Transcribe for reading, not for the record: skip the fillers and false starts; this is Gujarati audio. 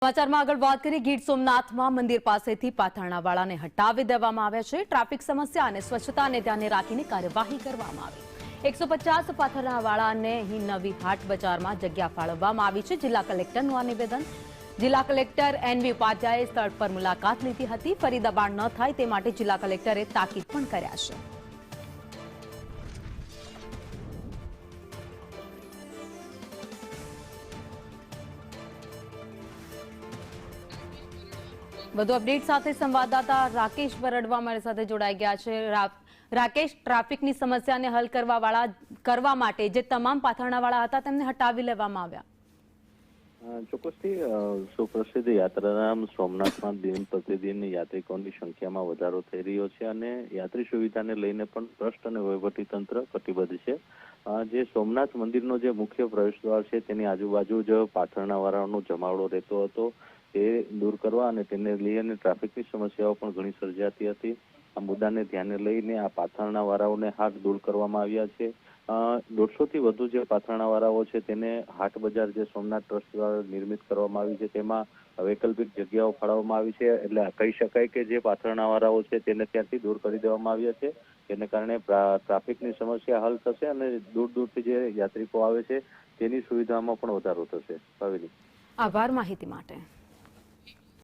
સમાચારમાં આગળ વાત કરીએ ગીર સોમનાથમાં મંદિર પાસેથી પાથરણાવાળાને હટાવી દેવામાં આવ્યા છે। ટ્રાફિક સમસ્યા અને સ્વચ્છતાને ધ્યાને રાખીને કાર્યવાહી કરવામાં આવી। 150 પાથરણાવાળાને અહીં નવી હાટ બજારમાં જગ્યા ફાળવવામાં આવી છે। જિલ્લા કલેક્ટરનું આ નિવેદન। જિલ્લા કલેક્ટર એનવી ઉપાધ્યાયે સ્થળ પર મુલાકાત લીધી હતી। ફરી દબાણ ન થાય તે માટે જિલ્લા કલેક્ટરે તાકીદ પણ કર્યા છે। વધુ અપડેટ સાથે સંવાદદાતા રાકેશ બરડવા અમારી સાથે જોડાઈ ગયા છે। રાકેશ, ટ્રાફિકની સમસ્યાને હલ કરવા માટે જે તમામ પાથરણાવાળા હતા તેમને હટાવી લેવામાં આવ્યા। ચોક્કસથી સુપ્રસિદ્ધ યાત્રાધામ સોમનાથમાં દિન પ્રતિદિન યાત્રિકોની સંખ્યામાં વધારો થઈ રહ્યો છે અને યાત્રી સુવિધાને લઈને પણ ટ્રસ્ટ અને વહીવટીતંત્ર કટિબદ્ધ છે। જે સોમનાથ મંદિરનો જે મુખ્ય પ્રવેશદ્વાર છે તેની આજુબાજુ જ પાથરણાવાળાનો જમાવડો રહેતો હતો તે દૂર કરવા અને તેને લઈને ટ્રાફિકની સમસ્યાઓ પણ ઘણી સર્જાતી હતી। આ મુદ્દાને ધ્યાને લઈને આ પાથરણાવાળાઓને હાટ દૂર કરવામાં આવ્યા છે। 150 થી વધુ જે પાથરણાવાળાઓ છે તેને હાટ બજાર જે સોમનાથ ટ્રસ્ટ દ્વારા નિર્મિત કરવામાં આવી છે તેમાં વૈકલ્પિક જગ્યાઓ ફાળવવામાં આવી છે। એટલે કહી શકાય કે જે પાથરણાવાળાઓ છે તેને ત્યાંથી દૂર કરી દેવામાં આવ્યા છે। તેને કારણે ટ્રાફિકની સમસ્યા હલ થશે અને દૂર દૂરથી જે યાત્રિકો આવે છે તેની સુવિધામાં પણ વધારો થશે। ભાવિની, આભાર માહિતી માટે।